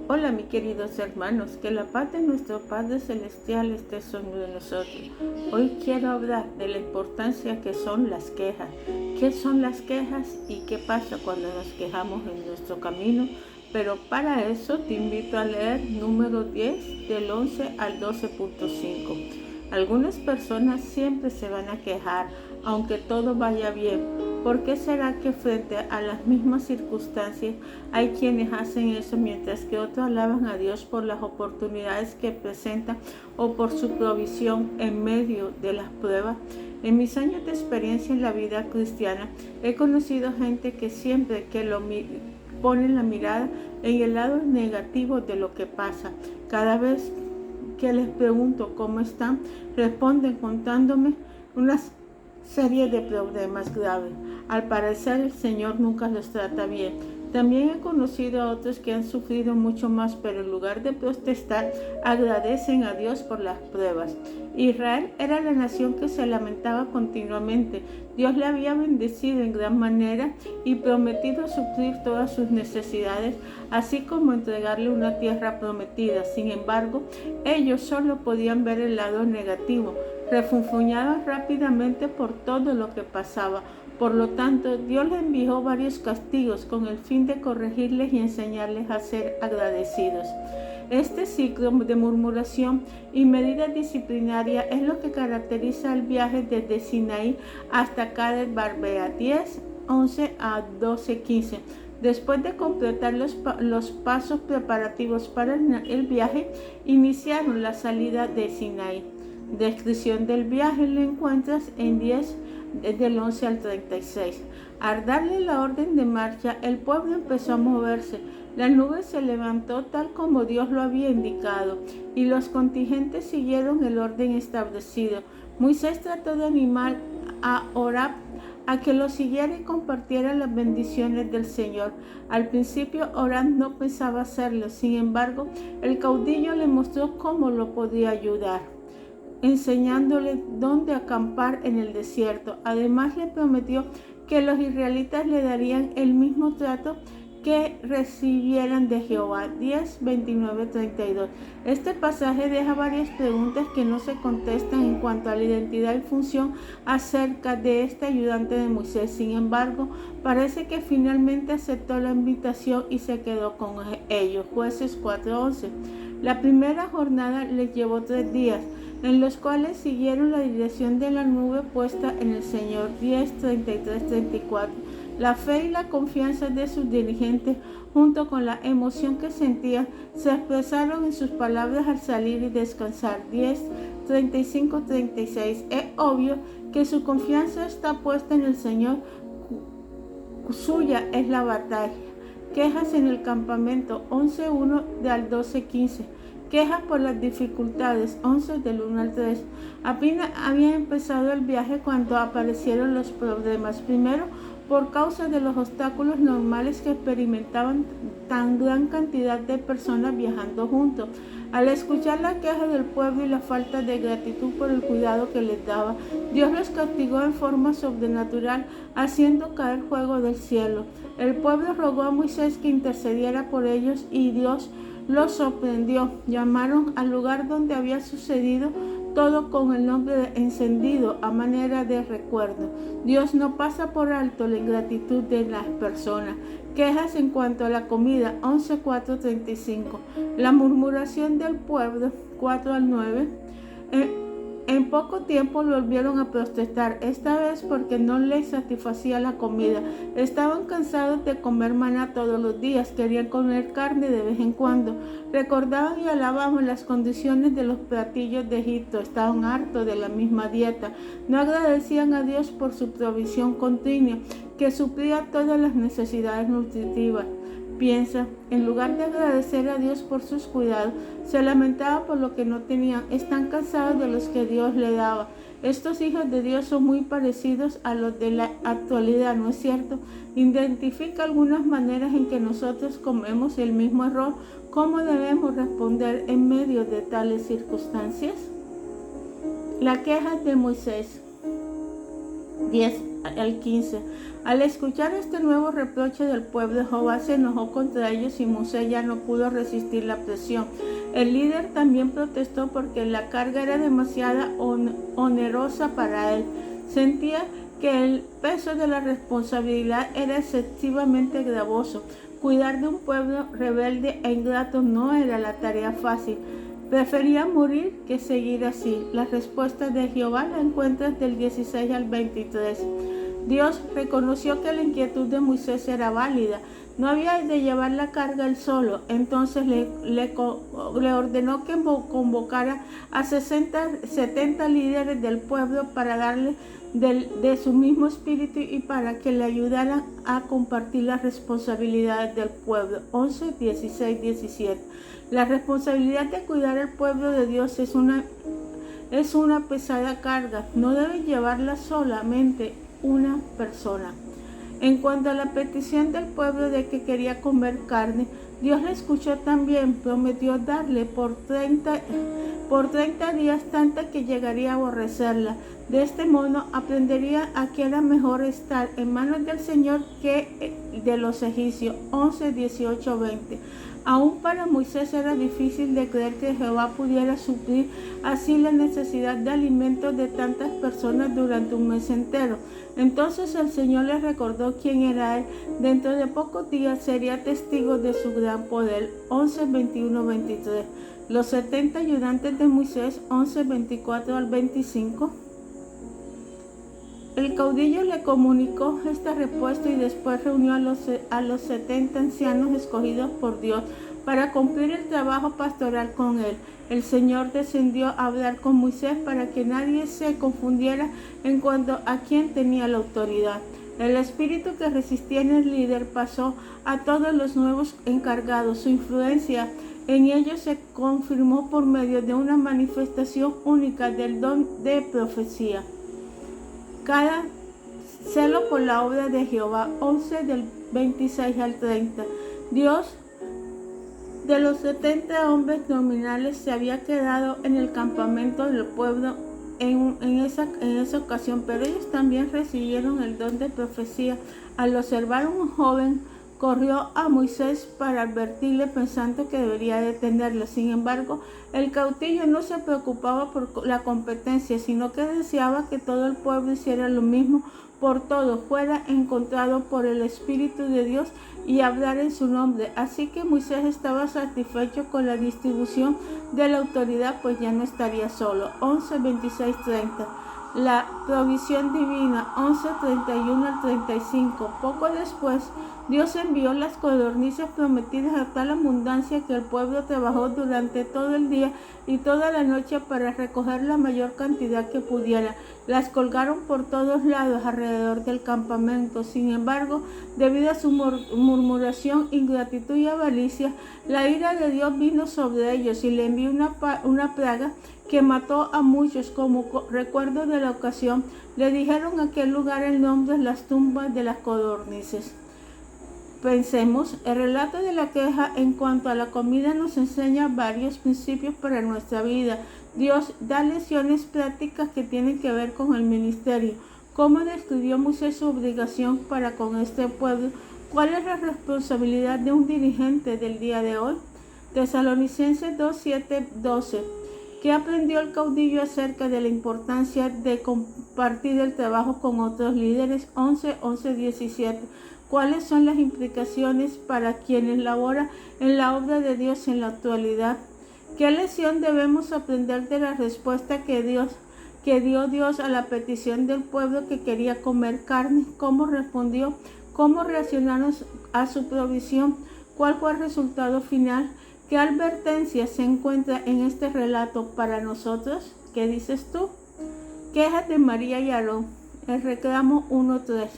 Hola, mis queridos hermanos, que la paz de nuestro Padre Celestial esté sobre nosotros. Hoy quiero hablar de la importancia que son las quejas. ¿Qué son las quejas y qué pasa cuando nos quejamos en nuestro camino? Pero para eso te invito a leer número 10 del 11 al 12.5. Algunas personas siempre se van a quejar, aunque todo vaya bien. ¿Por qué será que frente a las mismas circunstancias hay quienes hacen eso mientras que otros alaban a Dios por las oportunidades que presenta o por su provisión en medio de las pruebas? En mis años de experiencia en la vida cristiana he conocido gente que siempre que ponen la mirada en el lado negativo de lo que pasa. Cada vez que les pregunto cómo están, responden contándome una serie de problemas graves. Al parecer el Señor nunca los trata bien. También he conocido a otros que han sufrido mucho más, pero en lugar de protestar, agradecen a Dios por las pruebas. Israel era la nación que se lamentaba continuamente. Dios le había bendecido en gran manera y prometido suplir todas sus necesidades, así como entregarle una tierra prometida. Sin embargo, ellos solo podían ver el lado negativo, refunfuñaban rápidamente por todo lo que pasaba. Por lo tanto, Dios les envió varios castigos con el fin de corregirles y enseñarles a ser agradecidos. Este ciclo de murmuración y medidas disciplinarias es lo que caracteriza el viaje desde Sinaí hasta Cades Barnea, 10:11 a 12:15. Después de completar los pasos preparativos para el viaje, iniciaron la salida de Sinaí. Descripción del viaje la encuentras en 10 del 11 al 36. Al darle la orden de marcha, el pueblo empezó a moverse. La nube se levantó tal como Dios lo había indicado, y los contingentes siguieron el orden establecido. Moisés trató de animar a Orab a que lo siguiera y compartiera las bendiciones del Señor. Al principio Orab no pensaba hacerlo, sin embargo, el caudillo le mostró cómo lo podía ayudar, enseñándole dónde acampar en el desierto. Además le prometió que los israelitas le darían el mismo trato que recibieran de Jehová. 10:29-32. Este pasaje deja varias preguntas que no se contestan en cuanto a la identidad y función acerca de este ayudante de Moisés. Sin embargo, parece que finalmente aceptó la invitación y se quedó con ellos. Jueces 4:11. La primera jornada les llevó 3 días, en los cuales siguieron la dirección de la nube puesta en el Señor. 10:33-34. La fe y la confianza de sus dirigentes, junto con la emoción que sentían, se expresaron en sus palabras al salir y descansar. 10:35-36. Es obvio que su confianza está puesta en el Señor. Suya es la batalla. Quejas en el campamento. 11:1 al 12:15. Quejas por las dificultades, 11 del 1 al 3. Apenas había empezado el viaje cuando aparecieron los problemas. Primero, por causa de los obstáculos normales que experimentaban tan gran cantidad de personas viajando juntos. Al escuchar la queja del pueblo y la falta de gratitud por el cuidado que les daba, Dios los castigó en forma sobrenatural, haciendo caer fuego del cielo. El pueblo rogó a Moisés que intercediera por ellos y Dios los sorprendió. Llamaron al lugar donde había sucedido todo con el nombre de encendido a manera de recuerdo. Dios no pasa por alto la ingratitud de las personas. Quejas en cuanto a la comida. 11:4-35. La murmuración del pueblo. 4 al 9. En poco tiempo volvieron a protestar, esta vez porque no les satisfacía la comida. Estaban cansados de comer maná todos los días, querían comer carne de vez en cuando. Recordaban y alababan las condiciones de los platillos de Egipto, estaban hartos de la misma dieta. No agradecían a Dios por su provisión continua, que suplía todas las necesidades nutritivas. Piensa, en lugar de agradecer a Dios por sus cuidados, se lamentaba por lo que no tenían. Están cansados de los que Dios le daba. Estos hijos de Dios son muy parecidos a los de la actualidad, ¿no es cierto? Identifica algunas maneras en que nosotros comemos el mismo error. ¿Cómo debemos responder en medio de tales circunstancias? La queja de Moisés. 10 al 15. Al escuchar este nuevo reproche del pueblo, Jehová se enojó contra ellos y Moisés ya no pudo resistir la presión. El líder también protestó porque la carga era demasiado onerosa para él. Sentía que el peso de la responsabilidad era excesivamente gravoso. Cuidar de un pueblo rebelde e ingrato no era la tarea fácil. Prefería morir que seguir así. La respuesta de Jehová la encuentras del 16 al 23. Dios reconoció que la inquietud de Moisés era válida. No había de llevar la carga él solo. Entonces le ordenó que convocara a 70 líderes del pueblo para darle de su mismo espíritu y para que le ayudaran a compartir las responsabilidades del pueblo. 11, 16, 17. La responsabilidad de cuidar al pueblo de Dios es una pesada carga. No debe llevarla solamente una persona. En cuanto a la petición del pueblo de que quería comer carne, Dios le escuchó también. Prometió darle por 30 días tanta que llegaría a aborrecerla. De este modo aprendería a que era mejor estar en manos del Señor que de los egipcios. 11, 18, 20. Aún para Moisés era difícil de creer que Jehová pudiera suplir así la necesidad de alimentos de tantas personas durante un mes entero. Entonces el Señor le recordó quién era él. Dentro de pocos días sería testigo de su gran poder. 11, 21, 23. Los 70 ayudantes de Moisés. 11, 24 al 25. El caudillo le comunicó esta respuesta y después reunió a los 70 ancianos escogidos por Dios para cumplir el trabajo pastoral con él. El Señor descendió a hablar con Moisés para que nadie se confundiera en cuanto a quién tenía la autoridad. El espíritu que resistía en el líder pasó a todos los nuevos encargados. Su influencia en ellos se confirmó por medio de una manifestación única del don de profecía. Cada celo por la obra de Jehová. 11 del 26 al 30. Dios de los 70 hombres nominales se había quedado en el campamento del pueblo en esa ocasión, pero ellos también recibieron el don de profecía. Al observar un joven, corrió a Moisés para advertirle pensando que debería detenerlo. Sin embargo, el caudillo no se preocupaba por la competencia, sino que deseaba que todo el pueblo hiciera lo mismo por todo, fuera encontrado por el Espíritu de Dios y hablar en su nombre. Así que Moisés estaba satisfecho con la distribución de la autoridad, pues ya no estaría solo. 11, 26, 30. La provisión divina. 11, 31 al 35. Poco después, Dios envió las codornices prometidas a tal abundancia que el pueblo trabajó durante todo el día y toda la noche para recoger la mayor cantidad que pudiera. Las colgaron por todos lados alrededor del campamento. Sin embargo, debido a su murmuración, ingratitud y avaricia, la ira de Dios vino sobre ellos y le envió una plaga que mató a muchos. Como recuerdo de la ocasión, le dijeron a aquel lugar el nombre de las tumbas de las codornices. Pensemos, el relato de la queja en cuanto a la comida nos enseña varios principios para nuestra vida. Dios da lecciones prácticas que tienen que ver con el ministerio. ¿Cómo describió Moisés su obligación para con este pueblo? ¿Cuál es la responsabilidad de un dirigente del día de hoy? Tesalonicenses 2, 7, 12. ¿Qué aprendió el caudillo acerca de la importancia de compartir el trabajo con otros líderes? 11, 11, 17. ¿Cuáles son las implicaciones para quienes laboran en la obra de Dios en la actualidad? ¿Qué lección debemos aprender de la respuesta que dio Dios a la petición del pueblo que quería comer carne? ¿Cómo respondió? ¿Cómo reaccionaron a su provisión? ¿Cuál fue el resultado final? ¿Qué advertencia se encuentra en este relato para nosotros? ¿Qué dices tú? Quejas de María y Aarón. El reclamo 1:3.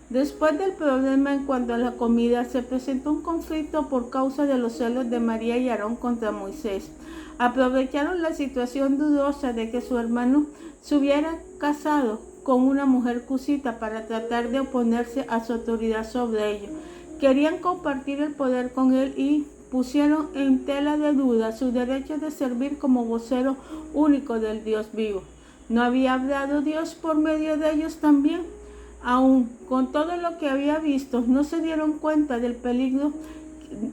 Después del problema en cuanto a la comida, se presentó un conflicto por causa de los celos de María y Aarón contra Moisés. Aprovecharon la situación dudosa de que su hermano se hubiera casado con una mujer cusita para tratar de oponerse a su autoridad sobre ellos. Querían compartir el poder con él y pusieron en tela de duda su derecho de servir como vocero único del Dios vivo. ¿No había hablado Dios por medio de ellos también? Aún con todo lo que había visto, no se dieron cuenta del peligro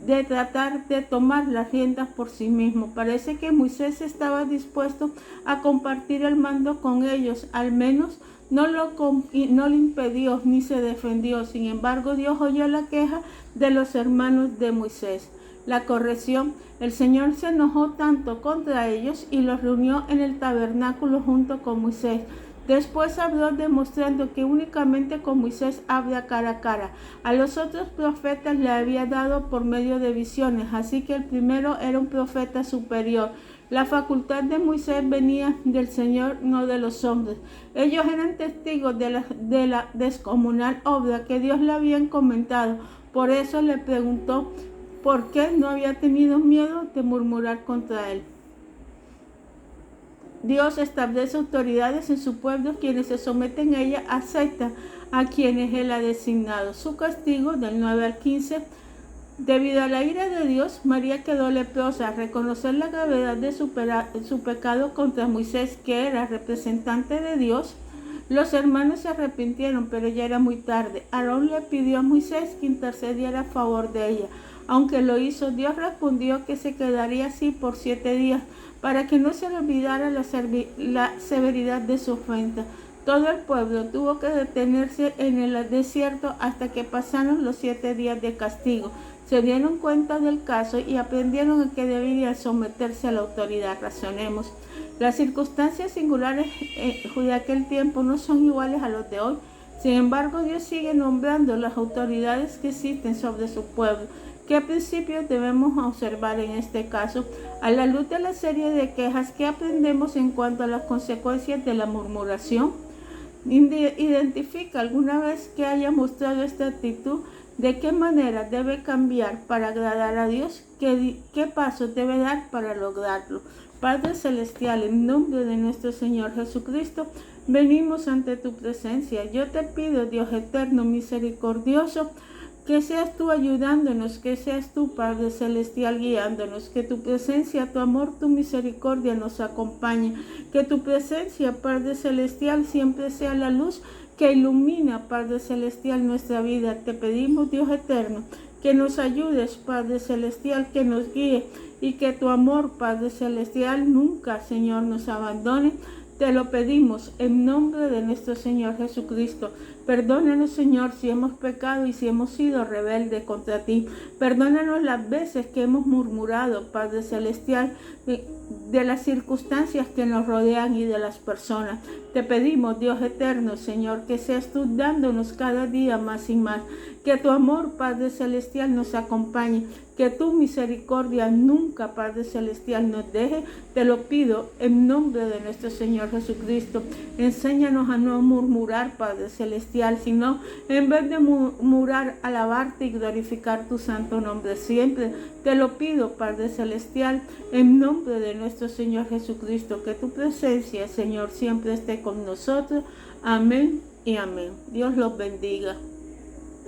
de tratar de tomar las riendas por sí mismo. Parece que Moisés estaba dispuesto a compartir el mando con ellos, al menos no le impidió ni se defendió. Sin embargo, Dios oyó la queja de los hermanos de Moisés. La corrección, el Señor se enojó tanto contra ellos y los reunió en el tabernáculo junto con Moisés. Después habló demostrando que únicamente con Moisés habla cara a cara. A los otros profetas le había dado por medio de visiones, así que el primero era un profeta superior. La facultad de Moisés venía del Señor, no de los hombres. Ellos eran testigos de la descomunal obra que Dios le había encomendado. Por eso le preguntó por qué no había tenido miedo de murmurar contra él. Dios establece autoridades en su pueblo, quienes se someten a ella aceptan a quienes Él ha designado. Su castigo, del 9 al 15, debido a la ira de Dios, María quedó leprosa. Al reconocer la gravedad de su pecado contra Moisés, que era representante de Dios, los hermanos se arrepintieron, pero ya era muy tarde. Aarón le pidió a Moisés que intercediera a favor de ella. Aunque lo hizo, Dios respondió que se quedaría así por 7 días, para que no se le olvidara la severidad de su ofensa. Todo el pueblo tuvo que detenerse en el desierto hasta que pasaron los 7 días de castigo. Se dieron cuenta del caso y aprendieron a que debían someterse a la autoridad. Razonemos. Las circunstancias singulares de aquel tiempo no son iguales a los de hoy. Sin embargo, Dios sigue nombrando las autoridades que existen sobre su pueblo. ¿Qué principios debemos observar en este caso? A la luz de la serie de quejas, ¿qué aprendemos en cuanto a las consecuencias de la murmuración? Identifica alguna vez que haya mostrado esta actitud. ¿De qué manera debe cambiar para agradar a Dios? ¿Qué pasos debe dar para lograrlo? Padre Celestial, en nombre de nuestro Señor Jesucristo, venimos ante tu presencia. Yo te pido, Dios eterno, misericordioso, que seas tú ayudándonos, que seas tú, Padre Celestial, guiándonos, que tu presencia, tu amor, tu misericordia nos acompañe, que tu presencia, Padre Celestial, siempre sea la luz que ilumina, Padre Celestial, nuestra vida. Te pedimos, Dios eterno, que nos ayudes, Padre Celestial, que nos guíe y que tu amor, Padre Celestial, nunca, Señor, nos abandone. Te lo pedimos en nombre de nuestro Señor Jesucristo. Perdónanos, Señor, si hemos pecado y si hemos sido rebeldes contra ti. Perdónanos las veces que hemos murmurado, Padre Celestial, de las circunstancias que nos rodean y de las personas. Te pedimos, Dios eterno, Señor, que seas tú dándonos cada día más y más. Que tu amor, Padre Celestial, nos acompañe. Que tu misericordia nunca, Padre Celestial, nos deje. Te lo pido en nombre de nuestro Señor Jesucristo. Enséñanos a no murmurar, Padre Celestial, sino en vez de murmurar, alabarte y glorificar tu santo nombre siempre. Te lo pido, Padre Celestial, en nombre de nuestro Señor Jesucristo, que tu presencia, Señor, siempre esté con nosotros. Amén y amén. Dios los bendiga.